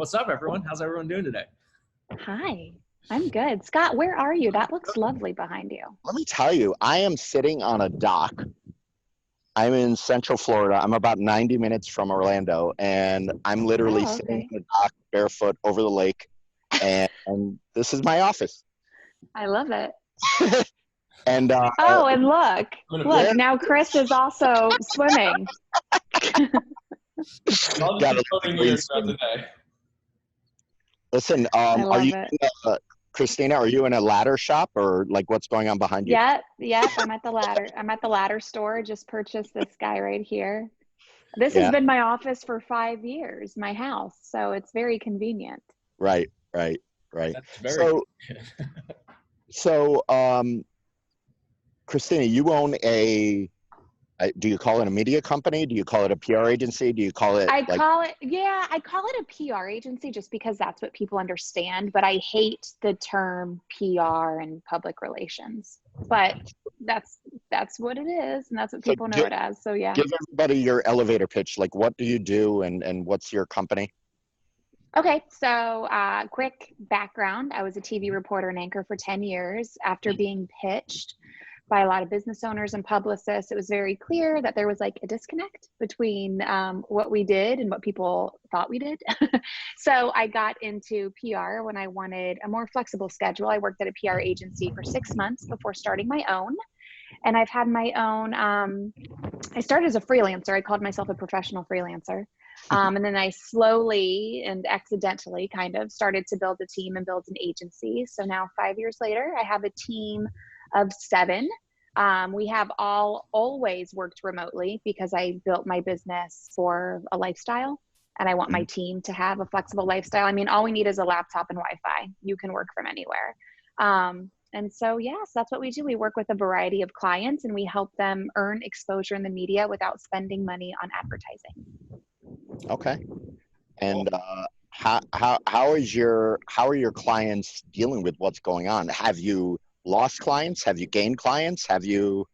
What's up, everyone? How's everyone doing today? Hi, I'm good. Scott, where are you? That looks lovely behind you. Let me tell you, I am sitting on a dock. I'm in Central Florida. I'm about 90 minutes from Orlando, and I'm literally sitting on a dock barefoot over the lake, and this is my office. I love it. And and look, now Chris is also swimming. Listen, are you, Christina, are you in a ladder shop, or like what's going on behind you? Yep, I'm at the ladder. I'm at the ladder store. Just purchased this guy right here. This has been my office for 5 years, my house. So it's very convenient. Right. That's very So, Christina, you own do you call it a media company? Do you call it a PR agency? Do you call it? I call it a PR agency just because that's what people understand, but I hate the term PR and public relations. But that's what it is, and that's what people know it as. So yeah. Give everybody your elevator pitch. Like, what do you do, and what's your company? Okay, so quick background. I was a TV reporter and anchor for 10 years. After being pitched by a lot of business owners and publicists, it was very clear that there was like a disconnect between what we did and what people thought we did. So I got into PR when I wanted a more flexible schedule. I worked at a PR agency for 6 months before starting my own. And I've had my own, I started as a freelancer. I called myself a professional freelancer. And then I slowly and accidentally kind of started to build a team and build an agency. So now 5 years later, I have a team of 7. We have always worked remotely because I built my business for a lifestyle, and I want my team to have a flexible lifestyle. I mean, all we need is a laptop and Wi-Fi. You can work from anywhere. And so, yes, that's what we do. We work with a variety of clients, and we help them earn exposure in the media without spending money on advertising. Okay. And how are your clients dealing with what's going on? Have you lost clients? Have you gained clients? Have you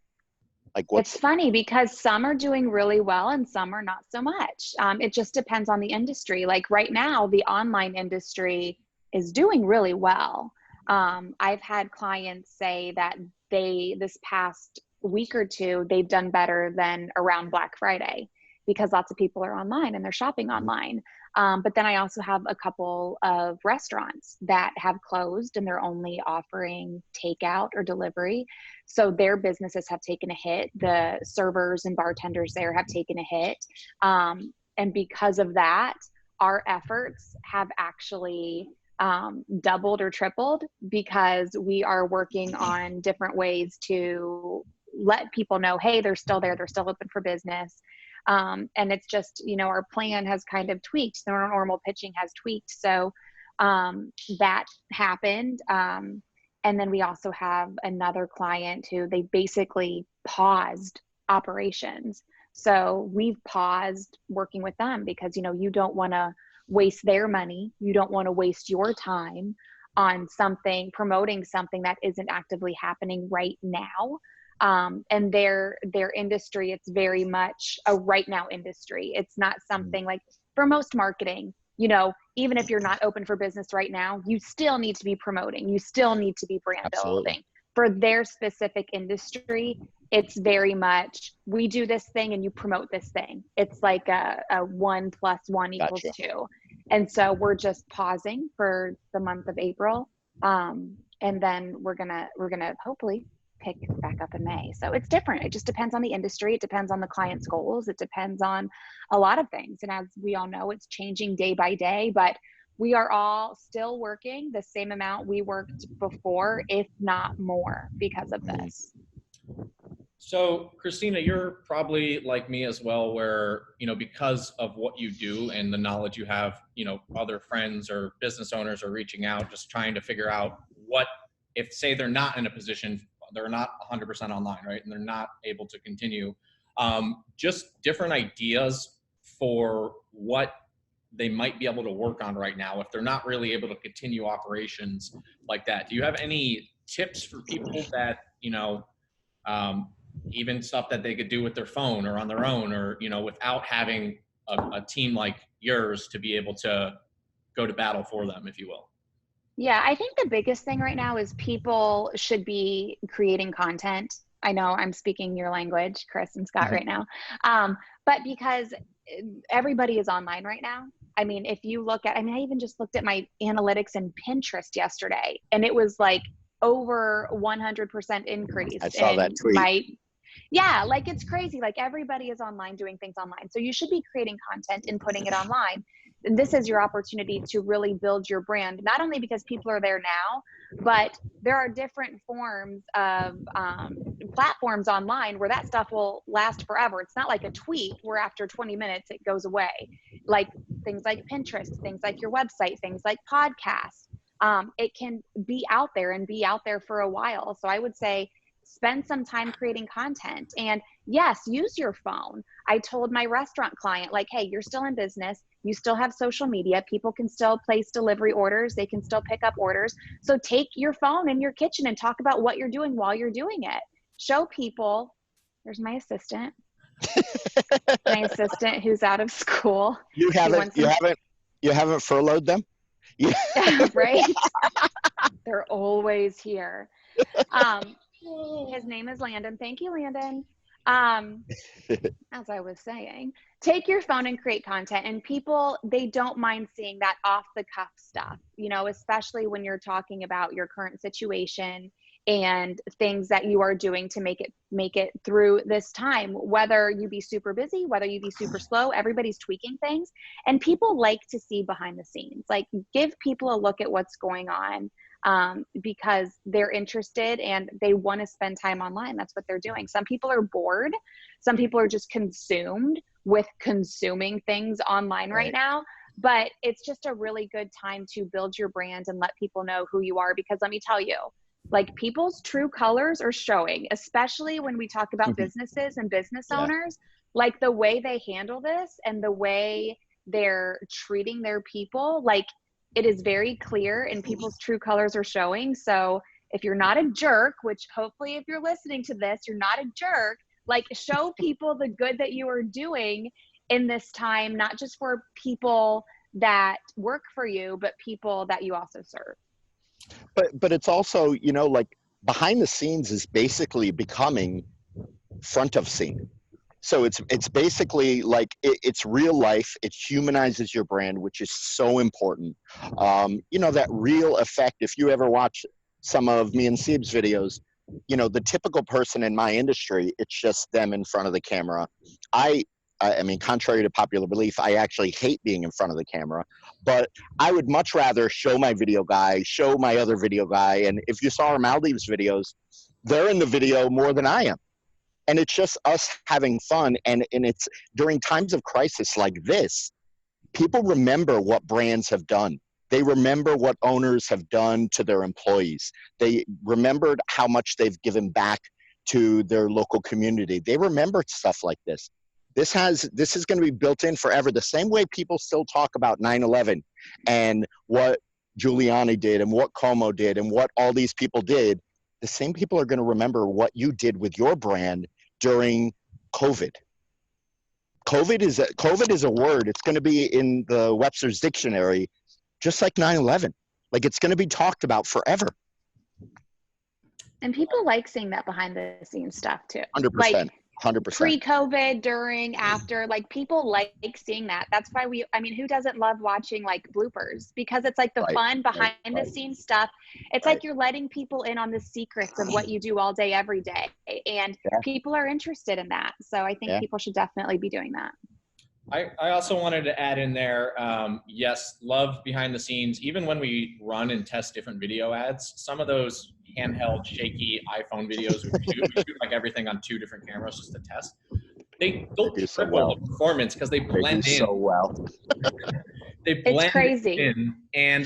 It's funny because some are doing really well and some are not so much. It just depends on the industry. Like right now, the online industry is doing really well. I've had clients say that this past week or two, they've done better than around Black Friday because lots of people are online and they're shopping online. But then I also have a couple of restaurants that have closed and they're only offering takeout or delivery. So their businesses have taken a hit. The servers and bartenders there have taken a hit. And because of that, our efforts have actually doubled or tripled because we are working on different ways to let people know, hey, they're still there. They're still open for business. And it's just, our plan has kind of tweaked. So our normal pitching has tweaked. So that happened. And then we also have another client who they basically paused operations. So we've paused working with them because, you don't want to waste their money. You don't want to waste your time on promoting something that isn't actively happening right now. And their industry, it's very much a right now industry. It's not something like for most marketing, even if you're not open for business right now, you still need to be promoting. You still need to be brand building. For their specific industry, it's very much, we do this thing and you promote this thing. It's like a 1 + 1 = 2. And so we're just pausing for the month of April. And then we're gonna hopefully pick back up in May. So it's different. It just depends on the industry. It depends on the client's goals. It depends on a lot of things. And as we all know, it's changing day by day, but we are all still working the same amount we worked before, if not more, because of this. So Christina, you're probably like me as well, where, because of what you do and the knowledge you have, other friends or business owners are reaching out, just trying to figure out if say they're not in a position, they're not 100% online, right? And they're not able to continue. Just different ideas for what they might be able to work on right now if they're not really able to continue operations like that. Do you have any tips for people that, even stuff that they could do with their phone or on their own, or, without having a team like yours to be able to go to battle for them, if you will. Yeah, I think the biggest thing right now is people should be creating content. I know I'm speaking your language, Chris and Scott, right now. But because everybody is online right now. I mean, if you look at, I mean, I even just looked at my analytics in Pinterest yesterday, and it was like over 100% increase. I saw that tweet. Yeah, like it's crazy. Like everybody is online doing things online. So you should be creating content and putting it online. And this is your opportunity to really build your brand, not only because people are there now, but there are different forms of platforms online where that stuff will last forever. It's not like a tweet where after 20 minutes it goes away. Like things like Pinterest, things like your website, things like podcasts. It can be out there and be out there for a while. So I would say spend some time creating content. And yes, use your phone. I told my restaurant client, like, hey, you're still in business. You still have social media. People can still place delivery orders. They can still pick up orders. So take your phone in your kitchen and talk about what you're doing while you're doing it. Show people. There's my assistant. My assistant who's out of school. You haven't furloughed them? Yeah. Right? They're always here. His name is Landon. Thank you, Landon. As I was saying, take your phone and create content, and people, they don't mind seeing that off the cuff stuff, you know, especially when you're talking about your current situation and things that you are doing to make it through this time, whether you be super busy, whether you be super slow, everybody's tweaking things, and people like to see behind the scenes. Like, give people a look at what's going on. Because they're interested and they want to spend time online. That's what they're doing. Some people are bored. Some people are just consumed with consuming things online right now. But it's just a really good time to build your brand and let people know who you are. Because let me tell you, like, people's true colors are showing, especially when we talk about businesses and business owners, like the way they handle this and the way they're treating their people, like, it is very clear and people's true colors are showing. So if you're not a jerk, which hopefully if you're listening to this, you're not a jerk, like, show people the good that you are doing in this time, not just for people that work for you, but people that you also serve. But it's also, you know, like, behind the scenes is basically becoming front of scene. So it's basically like it's real life. It humanizes your brand, which is so important. You know, that real effect. If you ever watch some of me and Sieb's videos, you know, the typical person in my industry, it's just them in front of the camera. I mean, contrary to popular belief, I actually hate being in front of the camera, but I would much rather show my video guy, show my other video guy. And if you saw our Maldives videos, they're in the video more than I am. And it's just us having fun. And it's during times of crisis like this, people remember what brands have done. They remember what owners have done to their employees. They remembered how much they've given back to their local community. They remember stuff like this. This is going to be built in forever. The same way people still talk about 9/11 and what Giuliani did and what Cuomo did and what all these people did, the same people are going to remember what you did with your brand during COVID. COVID is a word. It's going to be in the Webster's dictionary, just like 9/11. Like, it's going to be talked about forever. And people like seeing that behind the scenes stuff too. 100%. Like, 100%. Pre-COVID, during, after, like, people like seeing that. That's why I mean, who doesn't love watching like bloopers? Because it's like the fun behind the scenes stuff. It's like you're letting people in on the secrets of what you do all day, every day. And people are interested in that. So I think people should definitely be doing that. I also wanted to add in there, yes, love behind the scenes. Even when we run and test different video ads, some of those handheld, shaky iPhone videos we shoot like everything on 2 different cameras just to test. They don't triple the performance because they blend in so well. They blend in. And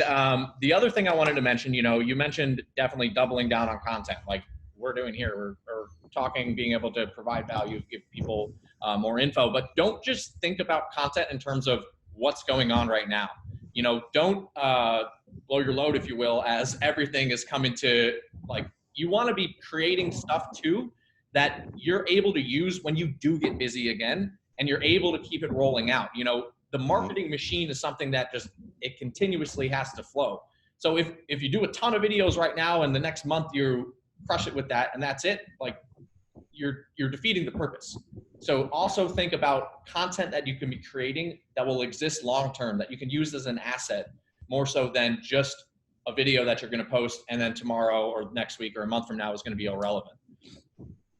the other thing I wanted to mention, you know, you mentioned definitely doubling down on content, like we're doing here. We're talking, being able to provide value, give people more info, but don't just think about content in terms of what's going on right now. You know, don't blow your load, if you will, as everything is coming to, like, you want to be creating stuff too that you're able to use when you do get busy again, and you're able to keep it rolling out. You know, the marketing machine is something that just, it continuously has to flow. So if you do a ton of videos right now and the next month you crush it with that and that's it, like you're defeating the purpose. So also think about content that you can be creating that will exist long-term, that you can use as an asset, more so than just a video that you're going to post and then tomorrow or next week or a month from now is going to be irrelevant.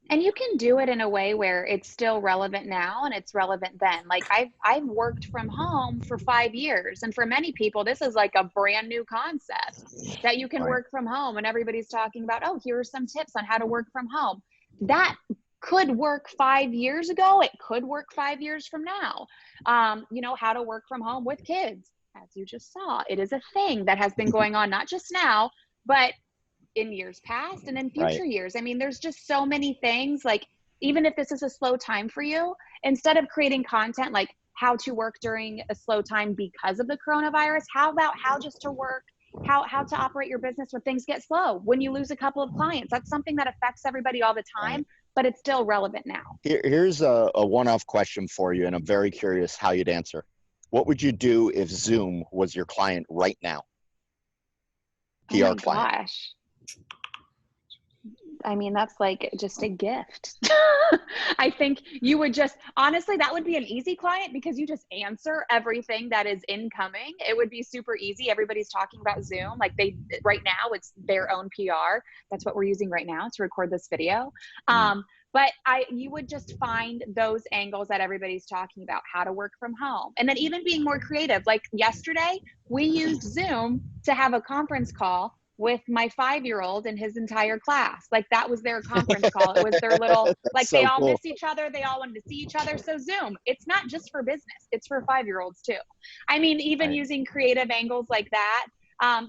And you can do it in a way where it's still relevant now and it's relevant then. Like I've worked from home for 5 years, and for many people, this is like a brand new concept that you can work from home, and everybody's talking about, oh, here are some tips on how to work from home. That could work 5 years ago. It could work 5 years from now. You know, how to work from home with kids, as you just saw. It is a thing that has been going on, not just now, but in years past and in future years. I mean, there's just so many things. Like, even if this is a slow time for you, instead of creating content like how to work during a slow time because of the coronavirus, how about how just to work, how to operate your business when things get slow, when you lose a couple of clients. That's something that affects everybody all the time, but it's still relevant now. Here's a one-off question for you, and I'm very curious how you'd answer. What would you do if Zoom was your client right now? PR oh my client. Gosh. I mean, that's like just a gift. I think you would just, honestly, that would be an easy client because you just answer everything that is incoming. It would be super easy. Everybody's talking about Zoom. Like right now it's their own PR. That's what we're using right now to record this video. But you would just find those angles that everybody's talking about, how to work from home. And then even being more creative. Like yesterday, we used Zoom to have a conference call with my 5-year-old and his entire class. Like, that was their conference call. It was their little, like, so they all miss each other. They all wanted to see each other. So Zoom, it's not just for business, it's for 5-year-olds too. I mean, even using creative angles like that,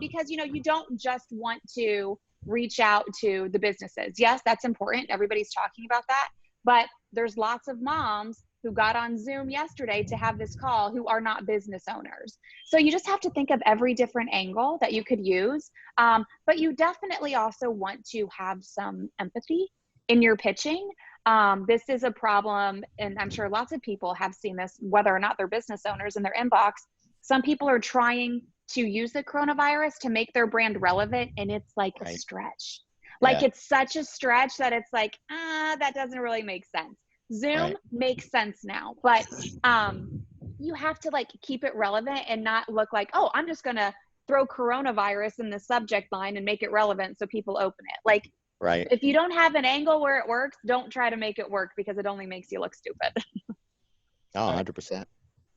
because, you know, you don't just want to reach out to the businesses. Yes, that's important. Everybody's talking about that, but there's lots of moms who got on Zoom yesterday to have this call who are not business owners. So you just have to think of every different angle that you could use. But you definitely also want to have some empathy in your pitching. This is a problem, and I'm sure lots of people have seen this, whether or not they're business owners, in their inbox. Some people are trying to use the coronavirus to make their brand relevant, and it's like a stretch. Like, it's such a stretch that it's like, that doesn't really make sense. Zoom makes sense now, but you have to like keep it relevant and not look like, oh, I'm just gonna throw coronavirus in the subject line and make it relevant so people open it. Like, if you don't have an angle where it works, don't try to make it work, because it only makes you look stupid. Oh, 100%.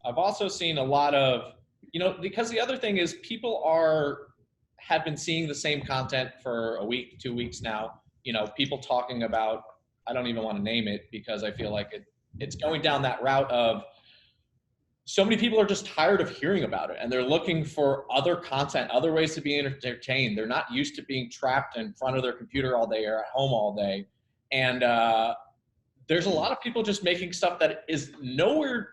I've also seen a lot of, you know, because the other thing is people have been seeing the same content for a week, 2 weeks now. You know, people talking about, I don't even want to name it because I feel like it's going down that route of, so many people are just tired of hearing about it, and they're looking for other content, other ways to be entertained. They're not used to being trapped in front of their computer all day or at home all day. And there's a lot of people just making stuff that is nowhere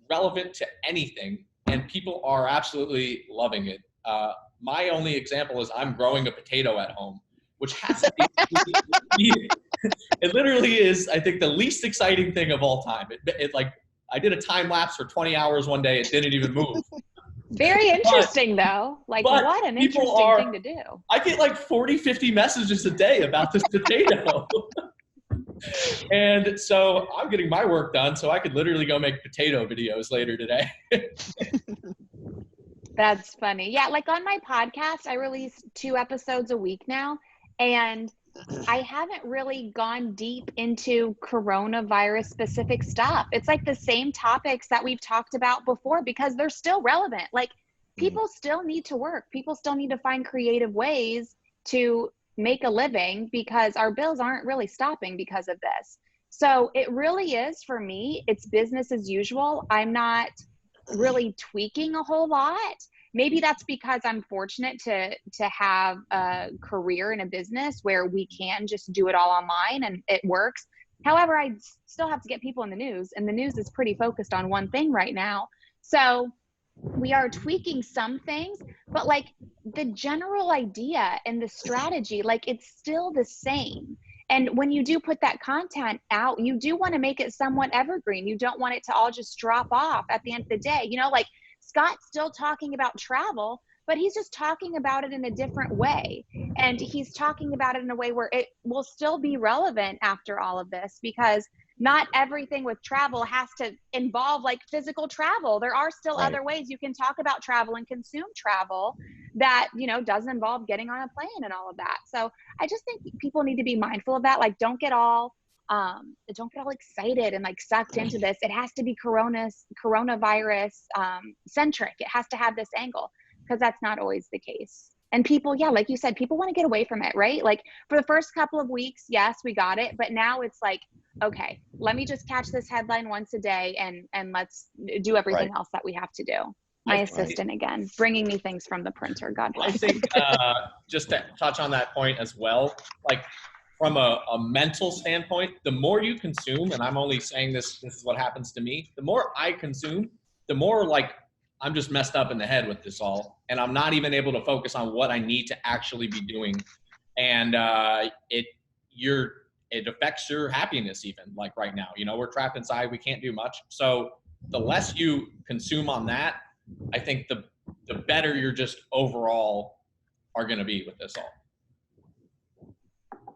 relevant to anything, and people are absolutely loving it. My only example is I'm growing a potato at home, which has to be it literally is, I think, the least exciting thing of all time. It like, I did a time lapse for 20 hours one day. It didn't even move. Very interesting though. Like, what an interesting thing to do. I get like 40, 50 messages a day about this potato. And so I'm getting my work done so I could literally go make potato videos later today. That's funny. Yeah, like on my podcast, I release 2 episodes a week now, and I haven't really gone deep into coronavirus specific stuff. It's like the same topics that we've talked about before, because they're still relevant. Like, people still need to work. People still need to find creative ways to make a living, because our bills aren't really stopping because of this. So it really is, for me, it's business as usual. I'm not really tweaking a whole lot. Maybe that's because I'm fortunate to have a career in a business where we can just do it all online and it works. However, I still have to get people in the news, and the news is pretty focused on one thing right now. So we are tweaking some things, but like the general idea and the strategy, like, it's still the same. And when you do put that content out, you do want to make it somewhat evergreen. You don't want it to all just drop off at the end of the day. You know, like Scott's still talking about travel, but he's just talking about it in a different way. And he's talking about it in a way where it will still be relevant after all of this, because not everything with travel has to involve like physical travel. There are still other ways you can talk about travel and consume travel that, you know, doesn't involve getting on a plane and all of that. So I just think people need to be mindful of that. Like, don't get all excited and like sucked into this. It has to be coronavirus centric. It has to have this angle, because that's not always the case. And people, yeah, like you said, people want to get away from it, right? Like for the first couple of weeks, yes, we got it. But now it's like, okay, let me just catch this headline once a day and let's do everything else that we have to do. My assistant again, bringing me things from the printer. God bless. I think just to touch on that point as well, like from a mental standpoint, the more you consume, and I'm only saying this is what happens to me, the more I consume, the more like I'm just messed up in the head with this all, and I'm not even able to focus on what I need to actually be doing. And it affects your happiness even, like right now, you know, we're trapped inside, we can't do much. So the less you consume on that, I think the better you're just overall are going to be with this all.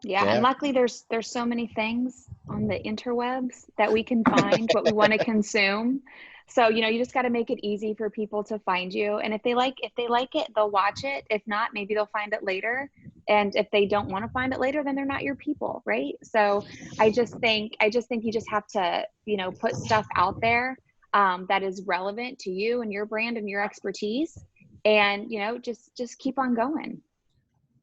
Yeah, and luckily there's so many things on the interwebs that we can find what we want to consume. So, you know, you just got to make it easy for people to find you. And if they like it, they'll watch it. If not, maybe they'll find it later. And if they don't want to find it later, then they're not your people, right? So I just think you just have to, you know, put stuff out there that is relevant to you and your brand and your expertise, and, you know, just keep on going.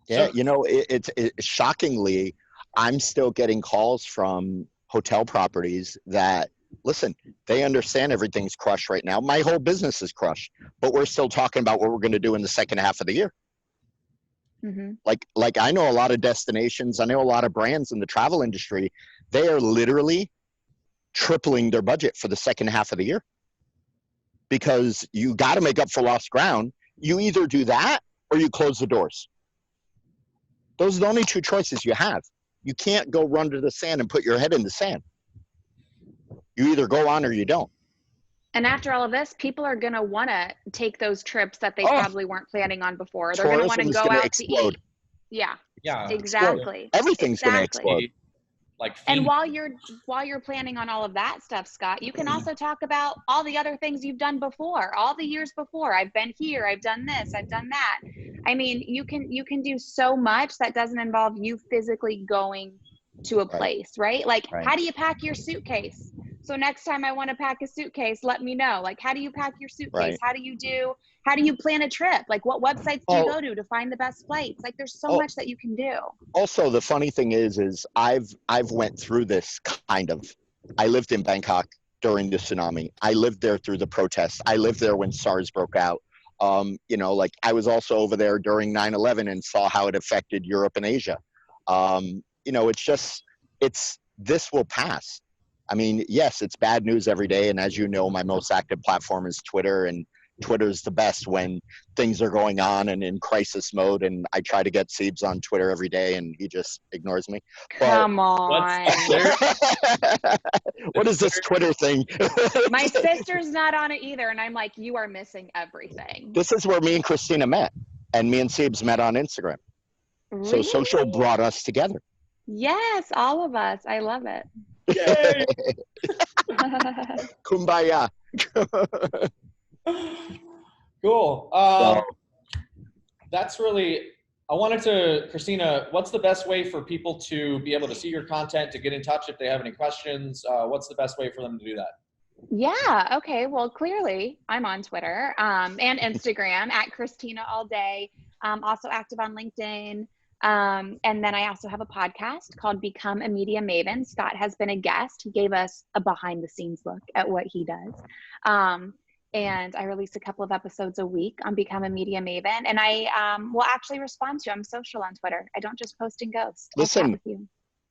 Yeah, you know, it's shockingly, I'm still getting calls from hotel properties that, listen, they understand everything's crushed right now. My whole business is crushed, but we're still talking about what we're going to do in the second half of the year. Mm-hmm. Like I know a lot of destinations, I know a lot of brands in the travel industry, they are literally tripling their budget for the second half of the year, because you got to make up for lost ground. You either do that or you close the doors. Those are the only two choices you have. You can't go run to the sand and put your head in the sand. You either go on or you don't. And after all of this, people are going to want to take those trips that they probably weren't planning on before. They're going to want to go out to eat. Yeah. Yeah. Exactly. Everything's going to explode. Like, and while you're planning on all of that stuff, Scott, you can also talk about all the other things you've done before, all the years before. I've been here, I've done this, I've done that. I mean, you can do so much that doesn't involve you physically going to a place, right? Like, how do you pack your suitcase? So next time I want to pack a suitcase, let me know. Like, how do you pack your suitcase? How do you plan a trip? Like, what websites do you go to find the best flights? Like, there's so much that you can do. Also, the funny thing is I've went through this kind of. I lived in Bangkok during the tsunami. I lived there through the protests. I lived there when SARS broke out. You know, like I was also over there during 9/11 and saw how it affected Europe and Asia. You know, this will pass. I mean, yes, it's bad news every day. And as you know, my most active platform is Twitter, and Twitter's the best when things are going on and in crisis mode. And I try to get Siebes on Twitter every day, and he just ignores me. Come on. What is this Twitter thing? My sister's not on it either. And I'm like, you are missing everything. This is where me and Christina met. And me and Siebes met on Instagram. Really? So social brought us together. Yes, all of us. I love it. Yay! Kumbaya. Cool. That's really, I wanted to, Christina, what's the best way for people to be able to see your content, to get in touch if they have any questions? What's the best way for them to do that? Yeah. Okay. Well, clearly I'm on Twitter and Instagram at Christina all day. Also active on LinkedIn. And then I also have a podcast called Become a Media Maven. Scott has been a guest. He gave us a behind the scenes look at what he does. And I release a couple of episodes a week on Become a Media Maven. And I will actually respond to you. I'm social on Twitter. I don't just post and ghost. Listen,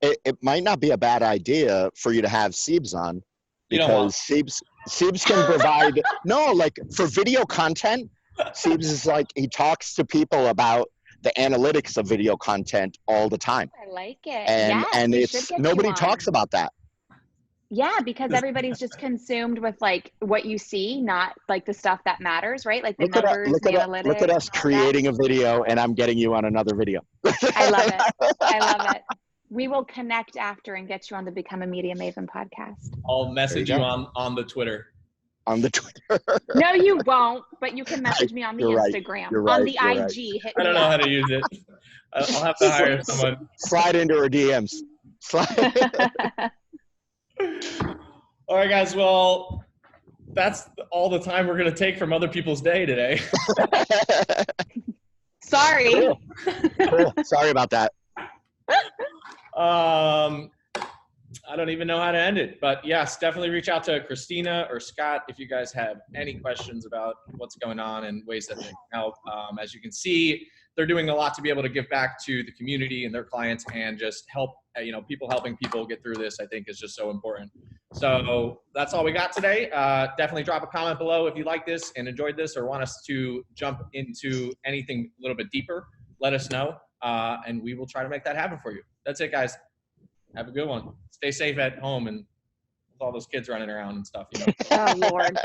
it might not be a bad idea for you to have Siebes on, because Siebes can provide, no, like for video content, Siebes is like, he talks to people about the analytics of video content all the time. I like it. And Yes, and we it's should get nobody you on. talks about that. Yeah, because everybody's just consumed with like what you see, not like the stuff that matters, right? Like the numbers, the analytics. Look at us creating a video, and I'm getting you on another video. I love it. I love it. We will connect after and get you on the Become a Media Maven podcast. I'll message you on the Twitter. On the Twitter. No, you won't, but you can message me on the Instagram. Right, on the IG. Hit I don't know how to use it. I'll have to hire someone. Slide into her DMs. Slide. All right, guys. Well, that's all the time we're going to take from other people's day today. Sorry. Cool. Sorry about that. I don't even know how to end it, but yes, definitely reach out to Christina or Scott if you guys have any questions about what's going on and ways that they can help. As you can see, they're doing a lot to be able to give back to the community and their clients and just help, people helping people get through this, I think is just so important. So that's all we got today. Definitely drop a comment below if you like this and enjoyed this or want us to jump into anything a little bit deeper. Let us know, and we will try to make that happen for you. That's it, guys. Have a good one. Stay safe at home and with all those kids running around and stuff. Oh, Lord.